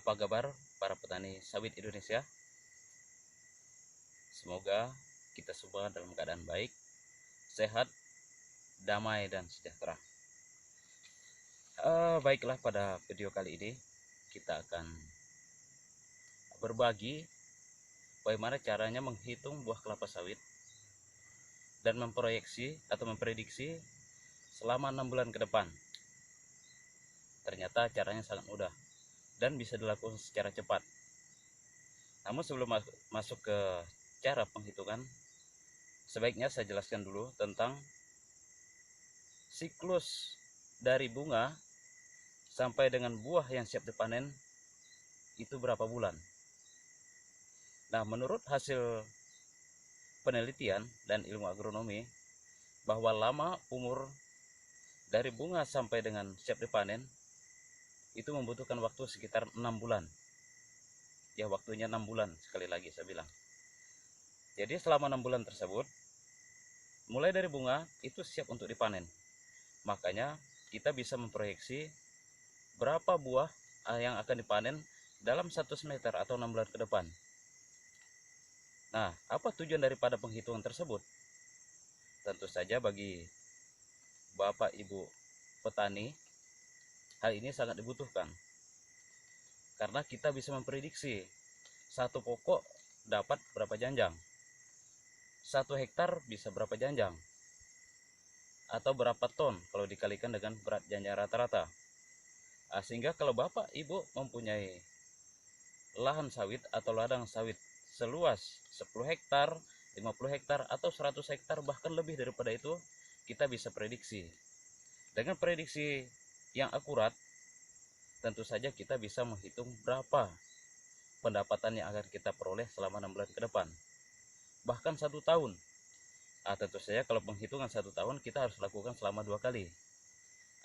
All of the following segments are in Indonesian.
Apa kabar para petani sawit Indonesia? Semoga kita semua dalam keadaan baik, sehat, damai, dan sejahtera. Baiklah, pada video kali ini kita akan berbagi bagaimana caranya menghitung buah kelapa sawit dan memproyeksi atau memprediksi selama 6 bulan ke depan. Ternyata caranya sangat mudah dan bisa dilakukan secara cepat. Namun sebelum masuk ke cara penghitungan, sebaiknya saya jelaskan dulu tentang siklus dari bunga sampai dengan buah yang siap dipanen itu berapa bulan. Nah, menurut hasil penelitian dan ilmu agronomi, bahwa lama umur dari bunga sampai dengan siap dipanen itu membutuhkan waktu sekitar 6 bulan. Ya, waktunya 6 bulan, sekali lagi saya bilang. Jadi selama 6 bulan tersebut, mulai dari bunga itu siap untuk dipanen. Makanya kita bisa memproyeksi berapa buah yang akan dipanen dalam 1 semester atau 6 bulan ke depan. Nah, apa tujuan daripada penghitungan tersebut? Tentu saja bagi Bapak Ibu petani, hal ini sangat dibutuhkan. Karena kita bisa memprediksi satu pokok dapat berapa janjang, 1 hektar bisa berapa janjang, atau berapa ton kalau dikalikan dengan berat janjang rata-rata. Sehingga kalau Bapak Ibu mempunyai lahan sawit atau ladang sawit seluas 10 hektar, 50 hektar, atau 100 hektar, bahkan lebih daripada itu, kita bisa prediksi. Dengan prediksi yang akurat, tentu saja kita bisa menghitung berapa pendapatan yang akan kita peroleh selama 6 bulan ke depan. Bahkan 1 tahun. Tentu saja kalau penghitungan 1 tahun kita harus lakukan selama 2 kali.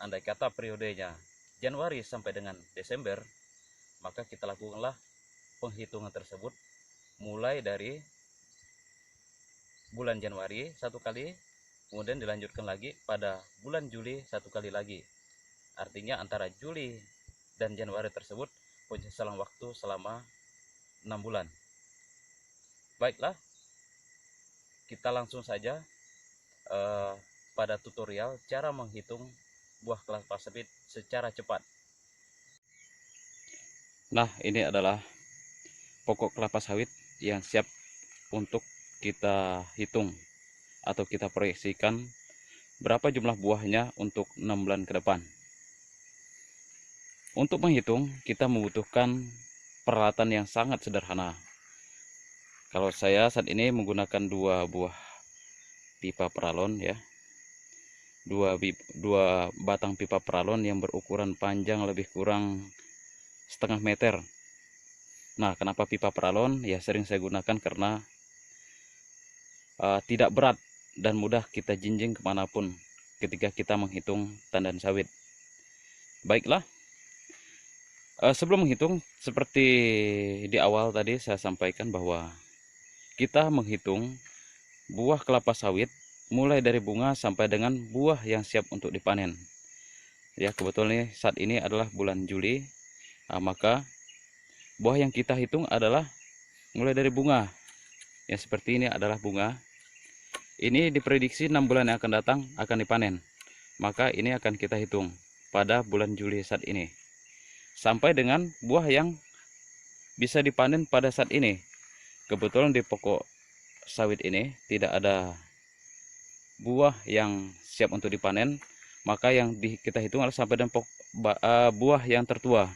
Andai kata periodenya Januari sampai dengan Desember, maka kita lakukanlah penghitungan tersebut mulai dari bulan Januari 1 kali, kemudian dilanjutkan lagi pada bulan Juli 1 kali lagi. Artinya antara Juli dan Januari tersebut punya selang waktu selama 6 bulan. Baiklah, kita langsung saja pada tutorial cara menghitung buah kelapa sawit secara cepat. Nah, ini adalah pokok kelapa sawit yang siap untuk kita hitung atau kita proyeksikan berapa jumlah buahnya untuk 6 bulan ke depan. Untuk menghitung, kita membutuhkan peralatan yang sangat sederhana. Kalau saya saat ini menggunakan 2 buah pipa paralon ya. Dua batang pipa paralon yang berukuran panjang lebih kurang setengah meter. Nah, kenapa pipa paralon? Ya, sering saya gunakan karena tidak berat dan mudah kita jinjing kemanapun ketika kita menghitung tandan sawit. Baiklah, sebelum menghitung, seperti di awal tadi saya sampaikan bahwa kita menghitung buah kelapa sawit mulai dari bunga sampai dengan buah yang siap untuk dipanen. Ya, kebetulan saat ini adalah bulan Juli, maka buah yang kita hitung adalah mulai dari bunga. Ya, seperti ini adalah bunga. Ini diprediksi 6 bulan yang akan datang akan dipanen. Maka ini akan kita hitung pada bulan Juli saat ini. Sampai dengan buah yang bisa dipanen pada saat ini. Kebetulan di pokok sawit ini tidak ada buah yang siap untuk dipanen, maka yang kita hitung adalah sampai dengan buah yang tertua.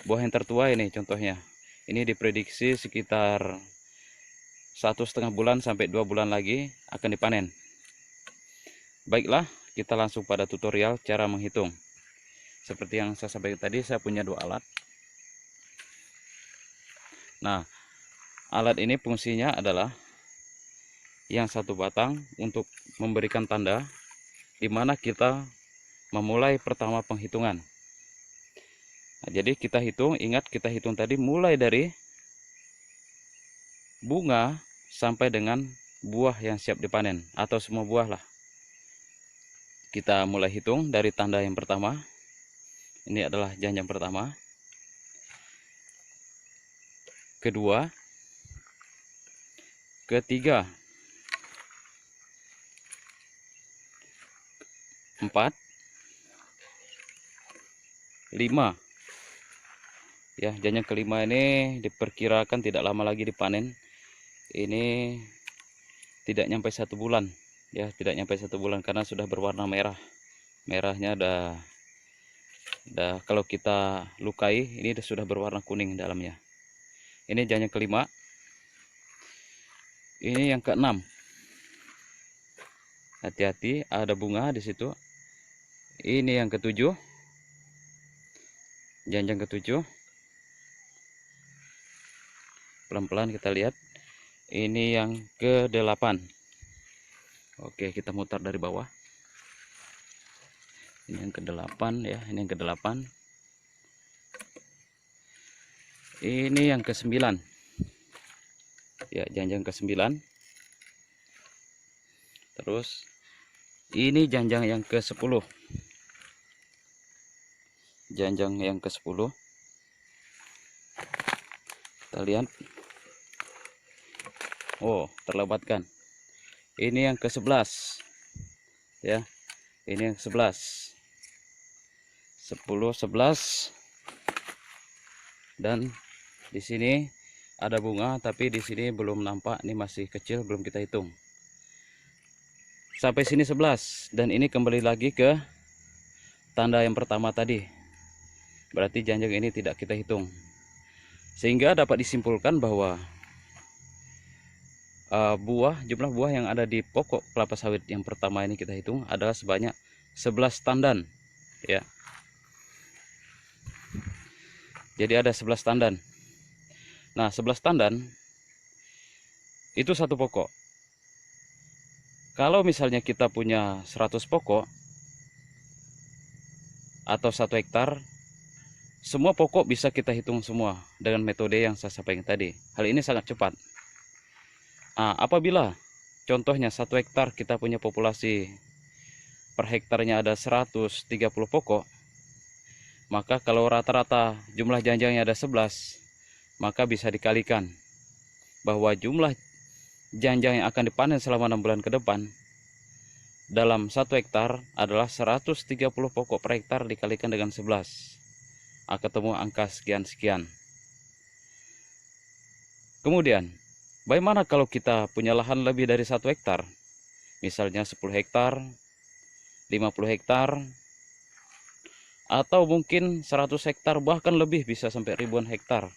Buah yang tertua ini contohnya, ini diprediksi sekitar 1,5 bulan sampai 2 bulan lagi akan dipanen. Baiklah, kita langsung pada tutorial cara menghitung. Seperti yang saya sampaikan tadi, saya punya 2 alat. Nah, alat ini fungsinya adalah yang satu batang untuk memberikan tanda di mana kita memulai pertama penghitungan. Nah, jadi kita hitung, ingat kita hitung tadi mulai dari bunga sampai dengan buah yang siap dipanen atau semua buah lah. Kita mulai hitung dari tanda yang pertama. Ini adalah janjang pertama. kedua, ketiga, 4, 5. Ya, janjang kelima ini diperkirakan tidak lama lagi dipanen. Ini tidak nyampe 1 bulan, ya, tidak nyampe 1 bulan karena sudah berwarna merah. Merahnya kalau kita lukai ini sudah berwarna kuning dalamnya. Ini janjang kelima. Ini yang keenam. Hati-hati, ada bunga di situ. Ini yang ketujuh. Janjang ketujuh. Pelan-pelan kita lihat. Ini yang ke-8. Oke, kita mutar dari bawah. Ini yang ke-8 ya, ini yang ke-8. Ini yang ke-9. Ya, janjang ke-9. Terus ini janjang yang ke-10. Janjang yang ke-10. Kita lihat. Oh, terlewatkan. Ini yang ke-11. Ya. Ini yang 11. 10, 11. Dan di sini ada bunga, tapi di sini belum nampak, ini masih kecil, belum kita hitung. Sampai sini 11, dan ini kembali lagi ke tanda yang pertama tadi. Berarti janjang ini tidak kita hitung. Sehingga dapat disimpulkan bahwa jumlah buah yang ada di pokok kelapa sawit yang pertama ini kita hitung adalah sebanyak 11 tandan, ya. Jadi ada 11 tandan. Nah, 11 tandan itu satu pokok. Kalau misalnya kita punya 100 pokok atau 1 hektar, semua pokok bisa kita hitung semua dengan metode yang saya sampaikan tadi. Hal ini sangat cepat. Nah, apabila contohnya 1 hektar kita punya populasi per hektarnya ada 130 pokok, maka kalau rata-rata jumlah janjangnya ada 11, maka bisa dikalikan bahwa jumlah janjang yang akan dipanen selama 6 bulan ke depan dalam 1 hektar adalah 130 pokok per hektar dikalikan dengan 11. Ketemu angka sekian-sekian. Kemudian, bagaimana kalau kita punya lahan lebih dari 1 hektar? Misalnya 10 hektar, 50 hektar, atau mungkin 100 hektar, bahkan lebih, bisa sampai ribuan hektar.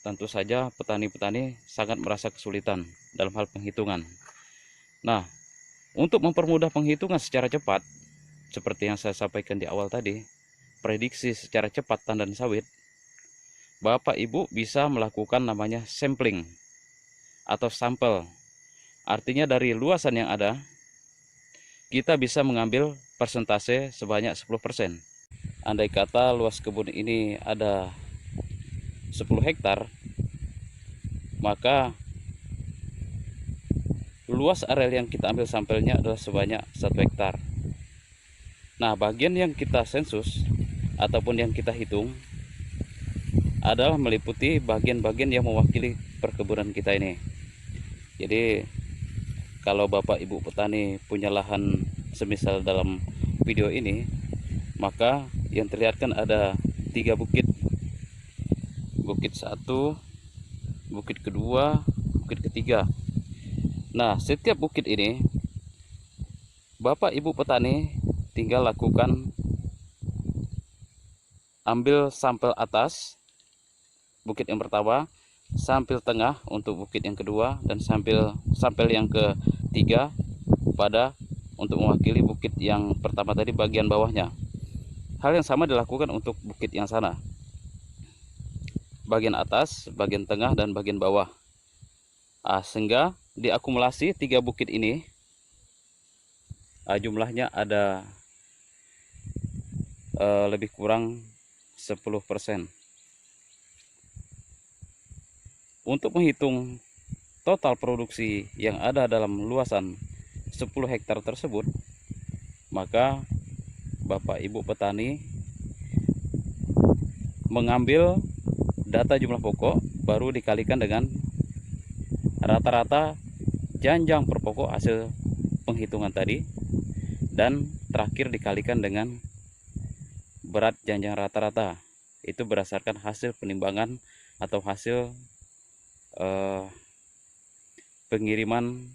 Tentu saja petani-petani sangat merasa kesulitan dalam hal penghitungan. Nah, untuk mempermudah penghitungan secara cepat, seperti yang saya sampaikan di awal tadi, prediksi secara cepat tandan sawit, Bapak Ibu bisa melakukan namanya sampling atau sampel. Artinya dari luasan yang ada, kita bisa mengambil persentase sebanyak 10%. Andai kata luas kebun ini ada 10 hektar, maka luas areal yang kita ambil sampelnya adalah sebanyak 1 hektar. Nah, bagian yang kita sensus ataupun yang kita hitung adalah meliputi bagian-bagian yang mewakili perkebunan kita ini. Jadi kalau Bapak Ibu petani punya lahan semisal dalam video ini, maka yang terlihat kan ada 3 bukit. Bukit 1, bukit kedua, bukit ketiga. Nah, setiap bukit ini Bapak Ibu petani tinggal lakukan ambil sampel atas bukit yang pertama, sampel tengah untuk bukit yang kedua, dan sampel yang ketiga untuk mewakili bukit yang pertama tadi bagian bawahnya. Hal yang sama dilakukan untuk bukit yang sana. Bagian atas, bagian tengah, dan bagian bawah. Sehingga diakumulasi 3 bukit ini jumlahnya ada lebih kurang 10%. Untuk menghitung total produksi yang ada dalam luasan 10 hektar tersebut, maka Bapak Ibu petani mengambil data jumlah pokok baru dikalikan dengan rata-rata janjang per pokok hasil penghitungan tadi, dan terakhir dikalikan dengan berat janjang rata-rata. Itu berdasarkan hasil penimbangan atau hasil pengiriman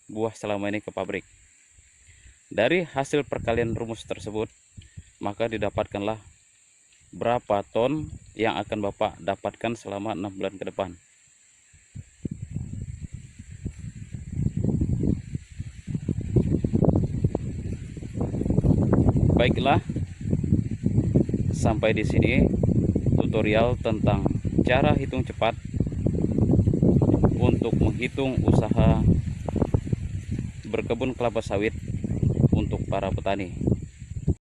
buah selama ini ke pabrik. Dari hasil perkalian rumus tersebut, maka didapatkanlah berapa ton yang akan Bapak dapatkan selama 6 bulan ke depan. Baiklah, sampai di sini tutorial tentang cara hitung cepat untuk menghitung usaha berkebun kelapa sawit untuk para petani.